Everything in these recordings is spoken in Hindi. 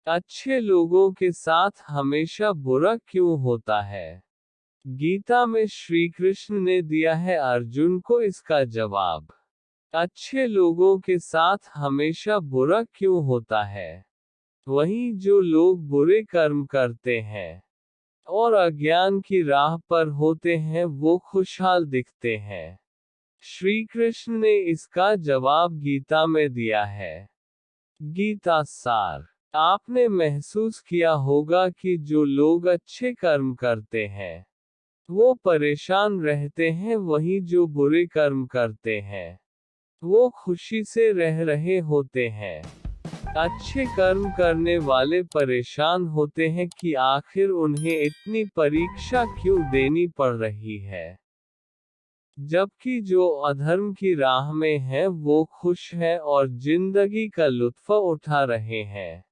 अच्छे लोगों के साथ हमेशा बुरा क्यों होता है? गीता में श्री कृष्ण ने दिया है अर्जुन को इसका जवाब। अच्छे लोगों के साथ हमेशा बुरा क्यों होता है? वहीं जो लोग बुरे कर्म करते हैं और अज्ञान की राह पर होते हैं वो खुशहाल दिखते हैं। श्री कृष्ण ने इसका जवाब गीता में दिया है। गीता सार। आपने महसूस किया होगा कि जो लोग अच्छे कर्म करते हैं वो परेशान रहते हैं, वहीं जो बुरे कर्म करते हैं वो खुशी से रह रहे होते हैं। अच्छे कर्म करने वाले परेशान होते हैं कि आखिर उन्हें इतनी परीक्षा क्यों देनी पड़ रही है, जबकि जो अधर्म की राह में हैं वो खुश हैं और जिंदगी का लुत्फ उठा रहे हैं।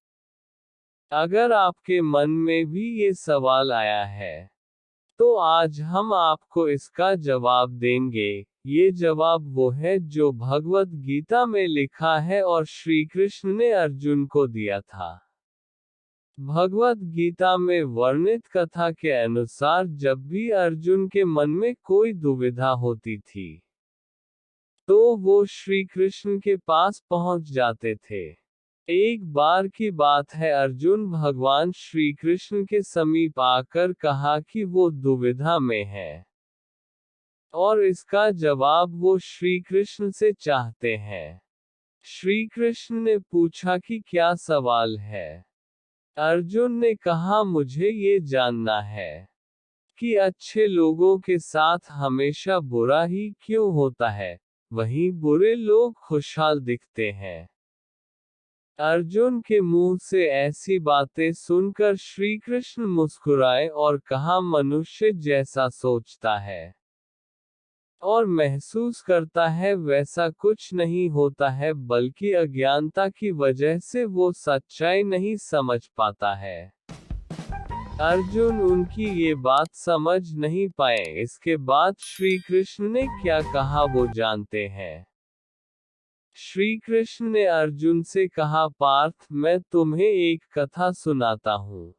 अगर आपके मन में भी ये सवाल आया है तो आज हम आपको इसका जवाब देंगे। ये जवाब वो है जो भगवत गीता में लिखा है और श्री कृष्ण ने अर्जुन को दिया था। भगवत गीता में वर्णित कथा के अनुसार जब भी अर्जुन के मन में कोई दुविधा होती थी तो वो श्री कृष्ण के पास पहुंच जाते थे। एक बार की बात है, अर्जुन भगवान श्री कृष्ण के समीप आकर कहा कि वो दुविधा में है और इसका जवाब वो श्री कृष्ण से चाहते हैं। श्री कृष्ण ने पूछा कि क्या सवाल है? अर्जुन ने कहा मुझे ये जानना है कि अच्छे लोगों के साथ हमेशा बुरा ही क्यों होता है, वहीं बुरे लोग खुशहाल दिखते हैं। अर्जुन के मुंह से ऐसी बातें सुनकर श्री कृष्ण मुस्कुराए और कहा मनुष्य जैसा सोचता है और महसूस करता है वैसा कुछ नहीं होता है, बल्कि अज्ञानता की वजह से वो सच्चाई नहीं समझ पाता है। अर्जुन उनकी ये बात समझ नहीं पाए। इसके बाद श्री कृष्ण ने क्या कहा वो जानते हैं। श्री कृष्ण ने अर्जुन से कहा पार्थ, मैं तुम्हें एक कथा सुनाता हूँ।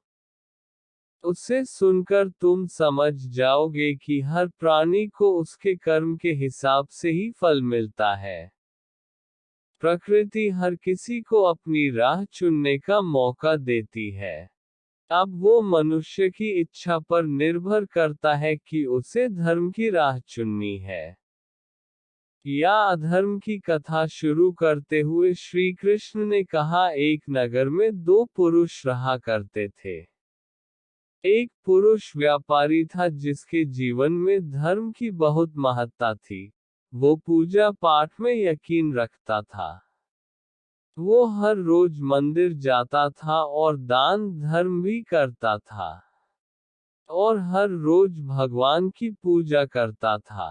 उसे सुनकर तुम समझ जाओगे कि हर प्राणी को उसके कर्म के हिसाब से ही फल मिलता है। प्रकृति हर किसी को अपनी राह चुनने का मौका देती है। अब वो मनुष्य की इच्छा पर निर्भर करता है कि उसे धर्म की राह चुननी है या अधर्म की। कथा शुरू करते हुए श्री कृष्ण ने कहा एक नगर में दो पुरुष रहा करते थे। एक पुरुष व्यापारी था जिसके जीवन में धर्म की बहुत महत्ता थी। वो पूजा पाठ में यकीन रखता था। वो हर रोज मंदिर जाता था और दान धर्म भी करता था और हर रोज भगवान की पूजा करता था।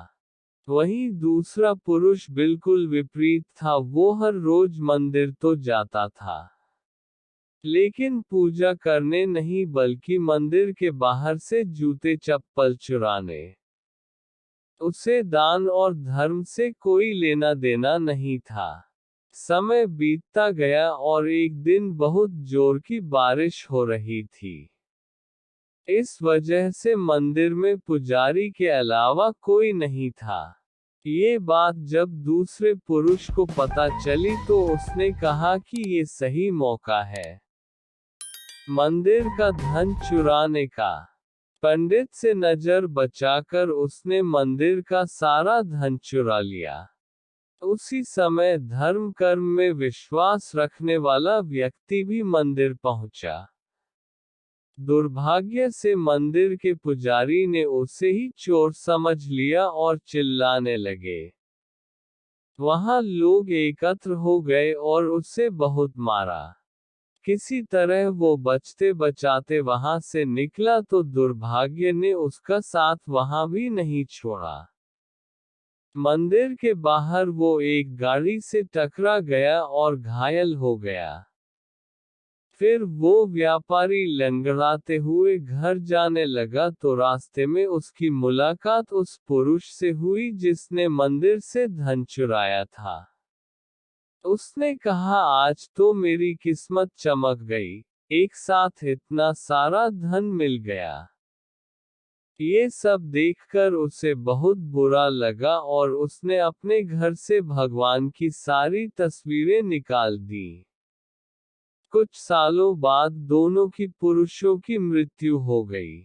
वहीं दूसरा पुरुष बिल्कुल विपरीत था, वो हर रोज मंदिर तो जाता था लेकिन पूजा करने नहीं बल्कि मंदिर के बाहर से जूते चप्पल चुराने। उसे दान और धर्म से कोई लेना देना नहीं था। समय बीतता गया और एक दिन बहुत जोर की बारिश हो रही थी। इस वजह से मंदिर में पुजारी के अलावा कोई नहीं था। ये बात जब दूसरे पुरुष को पता चली तो उसने कहा कि ये सही मौका है मंदिर का धन चुराने का। पंडित से नजर बचाकर उसने मंदिर का सारा धन चुरा लिया। उसी समय धर्म कर्म में विश्वास रखने वाला व्यक्ति भी मंदिर पहुंचा। दुर्भाग्य से मंदिर के पुजारी ने उसे ही चोर समझ लिया और चिल्लाने लगे। वहां लोग एकत्र हो गए और उसे बहुत मारा। किसी तरह वो बचते बचाते वहां से निकला तो दुर्भाग्य ने उसका साथ वहां भी नहीं छोड़ा। मंदिर के बाहर वो एक गाड़ी से टकरा गया और घायल हो गया। फिर वो व्यापारी लंगड़ाते हुए घर जाने लगा तो रास्ते में उसकी मुलाकात उस पुरुष से हुई जिसने मंदिर से धन चुराया था। उसने कहा आज तो मेरी किस्मत चमक गई, एक साथ इतना सारा धन मिल गया। ये सब देखकर उसे बहुत बुरा लगा और उसने अपने घर से भगवान की सारी तस्वीरें निकाल दी। कुछ सालों बाद दोनों की पुरुषों की मृत्यु हो गई।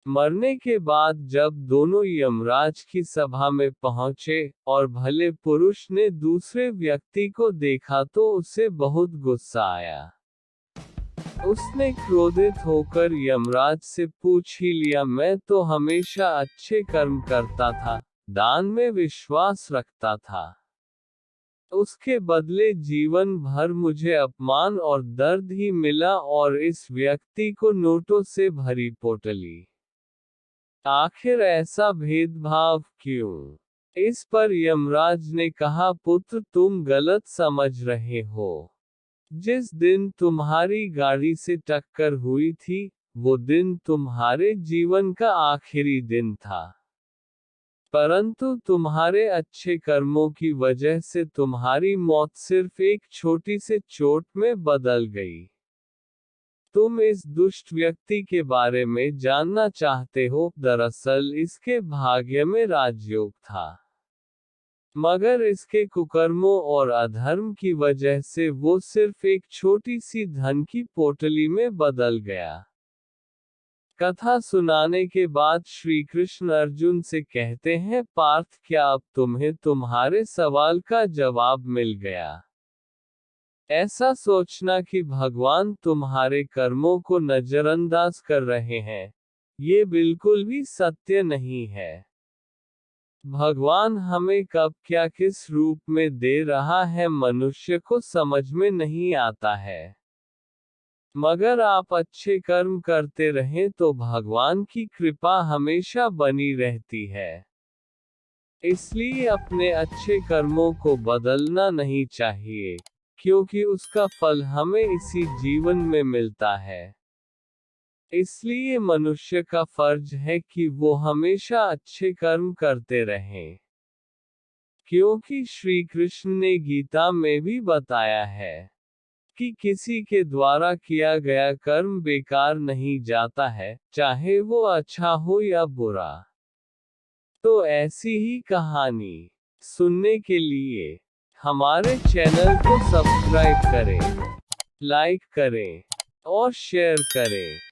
मरने के बाद जब दोनों यमराज की सभा में पहुंचे और भले पुरुष ने दूसरे व्यक्ति को देखा तो उसे बहुत गुस्सा आया। उसने क्रोधित होकर यमराज से पूछ ही लिया, मैं तो हमेशा अच्छे कर्म करता था, दान में विश्वास रखता था। उसके बदले जीवन भर मुझे अपमान और दर्द ही मिला और इस व्यक्ति को नोटों से भरी पोटली। आखिर ऐसा भेदभाव क्यों? इस पर यमराज ने कहा, पुत्र तुम गलत समझ रहे हो। जिस दिन तुम्हारी गाड़ी से टक्कर हुई थी, वो दिन तुम्हारे जीवन का आखिरी दिन था। परंतु तुम्हारे अच्छे कर्मों की वजह से तुम्हारी मौत सिर्फ एक छोटी सी चोट में बदल गई। तुम इस दुष्ट व्यक्ति के बारे में जानना चाहते हो, दरअसल इसके भाग्य में राजयोग था। मगर इसके कुकर्मों और अधर्म की वजह से वो सिर्फ एक छोटी सी धन की पोटली में बदल गया। कथा सुनाने के बाद श्री कृष्ण अर्जुन से कहते हैं, पार्थ क्या अब तुम्हें तुम्हारे सवाल का जवाब मिल गया? ऐसा सोचना कि भगवान तुम्हारे कर्मों को नजरअंदाज कर रहे हैं, ये बिल्कुल भी सत्य नहीं है। भगवान हमें कब क्या किस रूप में दे रहा है मनुष्य को समझ में नहीं आता है। मगर आप अच्छे कर्म करते रहें तो भगवान की कृपा हमेशा बनी रहती है। इसलिए अपने अच्छे कर्मों को बदलना नहीं चाहिए, क्योंकि उसका फल हमें इसी जीवन में मिलता है। इसलिए मनुष्य का फर्ज है कि वो हमेशा अच्छे कर्म करते रहें। क्योंकि श्री कृष्ण ने गीता में भी बताया है कि किसी के द्वारा किया गया कर्म बेकार नहीं जाता है, चाहे वो अच्छा हो या बुरा। तो ऐसी ही कहानी सुनने के लिए हमारे चैनल को सब्सक्राइब करें, लाइक करें और शेयर करें।